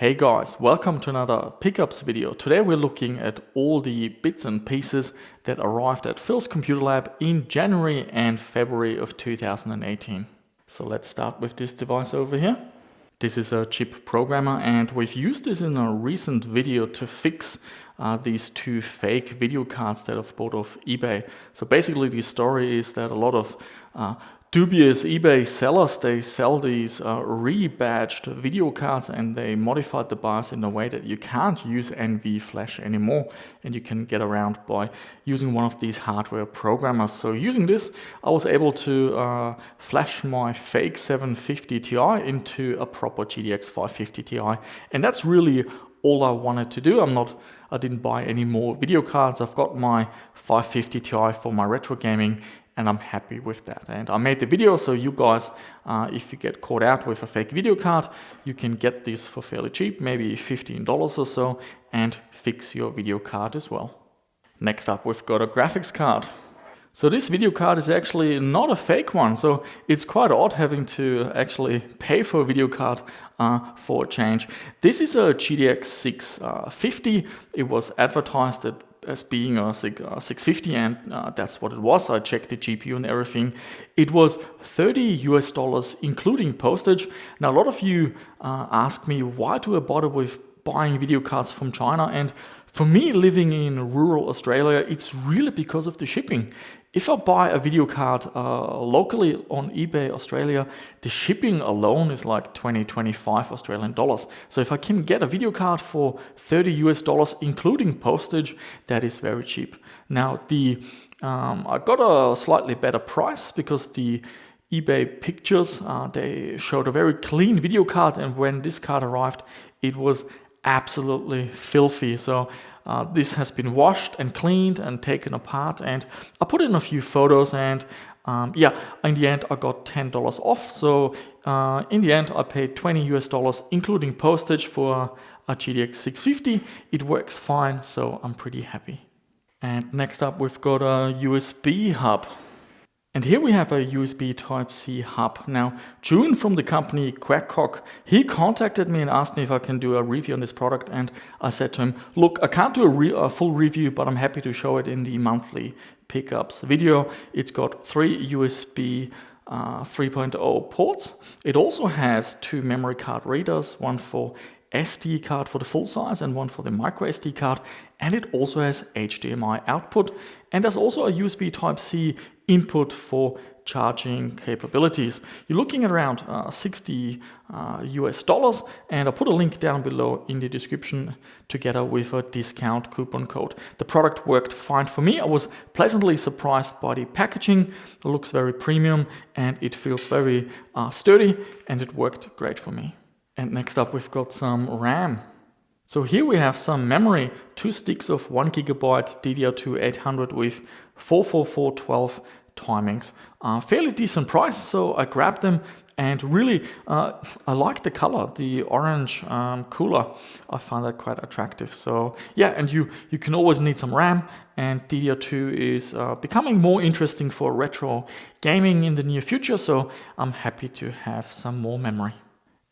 Hey guys, welcome to another pickups video. Today we're looking at all the bits and pieces that arrived at Phil's Computer Lab in January and February of 2018. So let's start with this device over here. This is a chip programmer and we've used this in a recent video to fix these two fake video cards that I've bought off eBay. So basically the story is that a lot of dubious eBay sellers, they sell these rebadged video cards and they modified the BIOS in a way that you can't use NV Flash anymore and you can get around by using one of these hardware programmers. So using this, I was able to flash my fake 750 Ti into a proper GTX 550 Ti, and that's really all I wanted to do. I didn't buy any more video cards. I've got my 550 Ti for my retro gaming and I'm happy with that. And I made the video so you guys, if you get caught out with a fake video card, you can get this for fairly cheap, maybe $15 or so, and fix your video card as well. Next up, we've got a graphics card. So this video card is actually not a fake one, so it's quite odd having to actually pay for a video card for a change. This is a GTX 650. It was advertised as being a 650 and that's what it was. I checked the GPU and everything. It was $30 including postage. Now a lot of you ask me, why do I bother with buying video cards from China? And for me, living in rural Australia, it's really because of the shipping. If I buy a video card locally on eBay Australia, the shipping alone is like 20-25 Australian dollars. So if I can get a video card for $30 including postage, that is very cheap. Now I got a slightly better price because the eBay pictures, they showed a very clean video card, and when this card arrived, it was absolutely filthy. So this has been washed and cleaned and taken apart, and I put in a few photos, and in the end I got $10 off. So in the end I paid $20 including postage for a GTX 650. It works fine, so I'm pretty happy. And next up we've got a USB hub. And here we have a USB Type-C hub. Now, June from the company Quackcock, he contacted me and asked me if I can do a review on this product. And I said to him, look, I can't do a full review, but I'm happy to show it in the monthly pickups video. It's got 3 USB 3.0 ports. It also has 2 memory card readers, one for SD card for the full size and one for the micro SD card, and it also has HDMI output, and there's also a USB Type-C input for charging capabilities. You're looking at around $60 and I'll put a link down below in the description together with a discount coupon code. The product worked fine for me. I was pleasantly surprised by the packaging. It looks very premium and it feels very sturdy, and it worked great for me. And next up we've got some RAM. So here we have some memory, 2 sticks of 1 GB DDR2 800 with 44412 timings. Fairly decent price, so I grabbed them, and really I like the color, the orange cooler. I find that quite attractive. So yeah, and you can always need some RAM, and DDR2 is becoming more interesting for retro gaming in the near future, so I'm happy to have some more memory.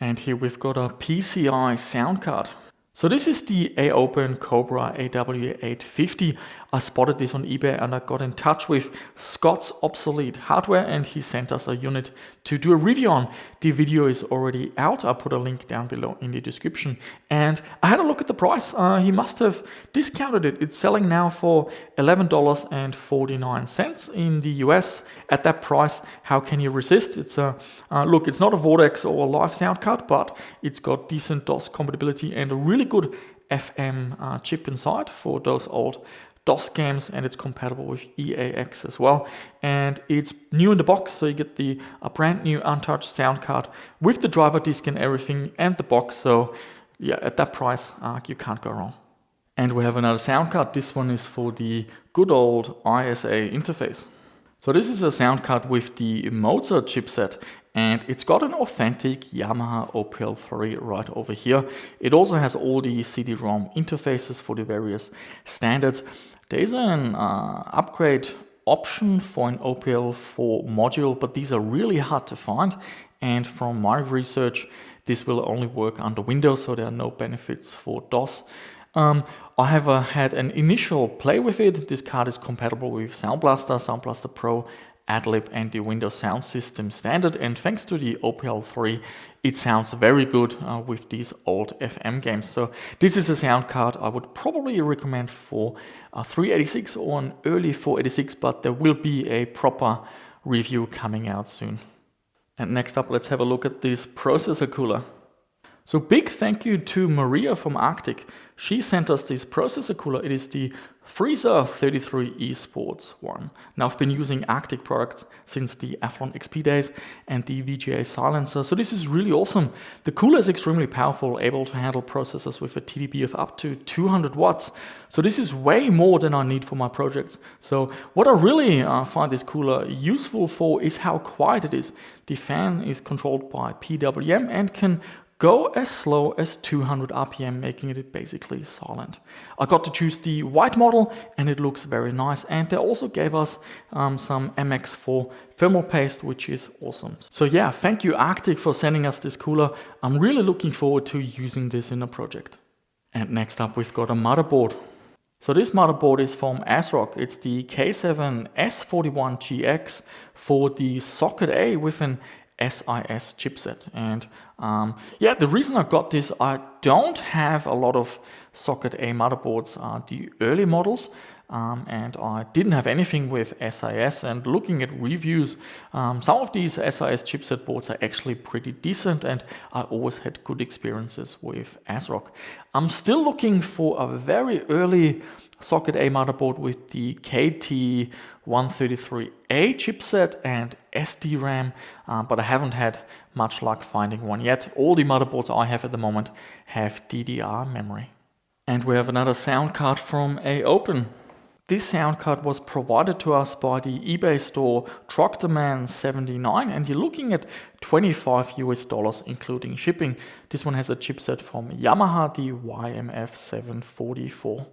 And here we've got a PCI sound card. So this is the AOpen Cobra AW850. I spotted this on eBay and I got in touch with Scott's Obsolete Hardware, and he sent us a unit to do a review on. The video is already out. I'll put a link down below in the description. And I had a look at the price. He must have discounted it. It's selling now for $11.49 in the US. At that price, how can you resist? It's look, it's not a Vortex or a live sound card, but it's got decent DOS compatibility and a really good FM chip inside for those old DOS games, and it's compatible with EAX as well. And it's new in the box, so you get a brand new untouched sound card with the driver disc and everything and the box. So yeah, at that price, you can't go wrong. And we have another sound card. This one is for the good old ISA interface. So this is a sound card with the Mozart chipset, and it's got an authentic Yamaha OPL3 right over here. It also has all the CD-ROM interfaces for the various standards. There is an upgrade option for an OPL4 module, but these are really hard to find. And from my research, this will only work under Windows, so there are no benefits for DOS. I have had an initial play with it. This card is compatible with Sound Blaster, Sound Blaster Pro, AdLib and the Windows Sound System Standard, and thanks to the OPL3 it sounds very good with these old FM games. So this is a sound card I would probably recommend for 386 or an early 486, but there will be a proper review coming out soon. And next up, let's have a look at this processor cooler. So big thank you to Maria from Arctic. She sent us this processor cooler. It is the Freezer 33 eSports one. Now I've been using Arctic products since the Athlon XP days and the VGA silencer, so this is really awesome. The cooler is extremely powerful, able to handle processors with a TDP of up to 200 watts. So this is way more than I need for my projects. So what I really find this cooler useful for is how quiet it is. The fan is controlled by PWM and can go as slow as 200 RPM, making it basically silent. I got to choose the white model and it looks very nice. And they also gave us some MX4 thermal paste, which is awesome. So yeah, thank you Arctic for sending us this cooler. I'm really looking forward to using this in a project. And next up, we've got a motherboard. So this motherboard is from ASRock. It's the K7 S41GX for the Socket A with an SIS chipset. And yeah, the reason I got this, I don't have a lot of Socket A motherboards, the early models, and I didn't have anything with SIS. And looking at reviews, some of these SIS chipset boards are actually pretty decent, and I always had good experiences with ASRock. I'm still looking for a very early Socket A motherboard with the KT133A chipset and SDRAM, but I haven't had much luck finding one yet. All the motherboards I have at the moment have DDR memory. And we have another sound card from AOpen. This sound card was provided to us by the eBay store Trocterman79, and you're looking at $25 including shipping. This one has a chipset from Yamaha, the YMF744.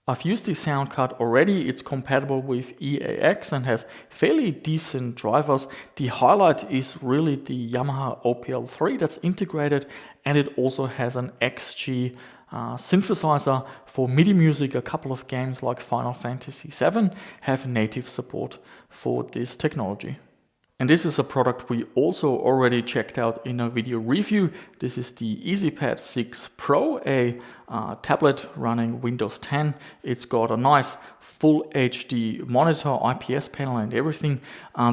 I've used this sound card already. It's compatible with EAX and has fairly decent drivers. The highlight is really the Yamaha OPL3 that's integrated, and it also has an XG synthesizer for MIDI music. A couple of games like Final Fantasy VII have native support for this technology. And this is a product we also already checked out in a video review. This is the EasyPad 6 Pro, a tablet running Windows 10. It's got a nice full HD monitor, IPS panel and everything.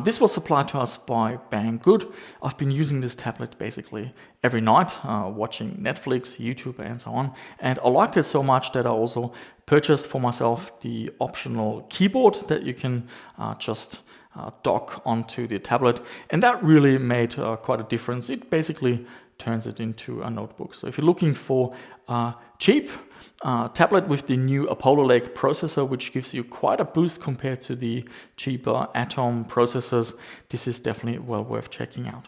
This was supplied to us by Banggood. I've been using this tablet basically every night, watching Netflix, YouTube and so on. And I liked it so much that I also purchased for myself the optional keyboard that you can just dock onto the tablet, and that really made quite a difference. It basically turns it into a notebook. So if you're looking for a cheap tablet with the new Apollo Lake processor, which gives you quite a boost compared to the cheaper Atom processors, this is definitely well worth checking out.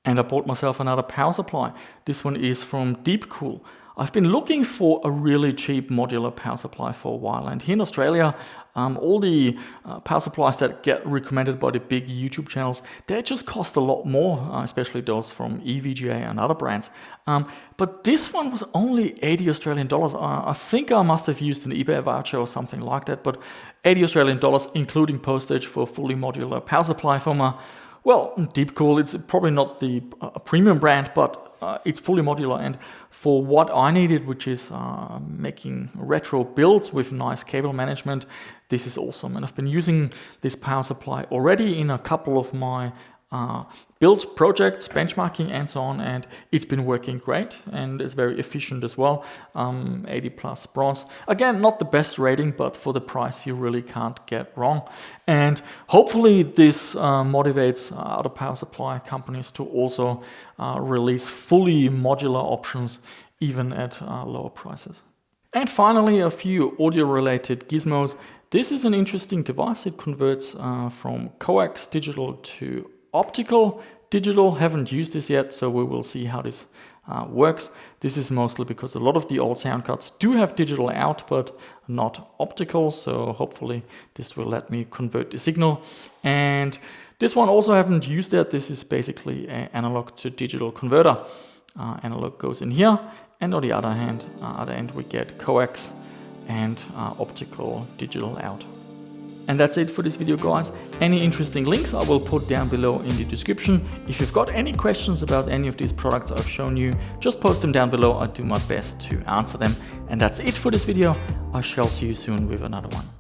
And I bought myself another power supply. This one is from Deepcool. I've been looking for a really cheap modular power supply for a while, and here in Australia, all the power supplies that get recommended by the big YouTube channels, they just cost a lot more, especially those from EVGA and other brands. But this one was only 80 Australian dollars. I think I must have used an eBay voucher or something like that, but 80 Australian dollars including postage for a fully modular power supply from a, well, Deepcool. It's probably not the premium brand, but it's fully modular, and for what I needed, which is making retro builds with nice cable management, this is awesome. And I've been using this power supply already in a couple of my build projects, benchmarking and so on, and it's been working great and it's very efficient as well. 80 plus bronze. Again, not the best rating, but for the price you really can't get wrong. And hopefully this motivates other power supply companies to also release fully modular options even at lower prices. And finally, a few audio related gizmos. This is an interesting device. It converts from coax digital to optical digital. Haven't used this yet, so we will see how this works. This is mostly because a lot of the old sound cards do have digital out, but not optical. So hopefully this will let me convert the signal. And this one also haven't used yet. This is basically an analog to digital converter. analog goes in here, and on the other end we get coax and optical digital out. And that's it for this video, guys. Any interesting links I will put down below in the description. If you've got any questions about any of these products I've shown you, just post them down below. I do my best to answer them. And that's it for this video. I shall see you soon with another one.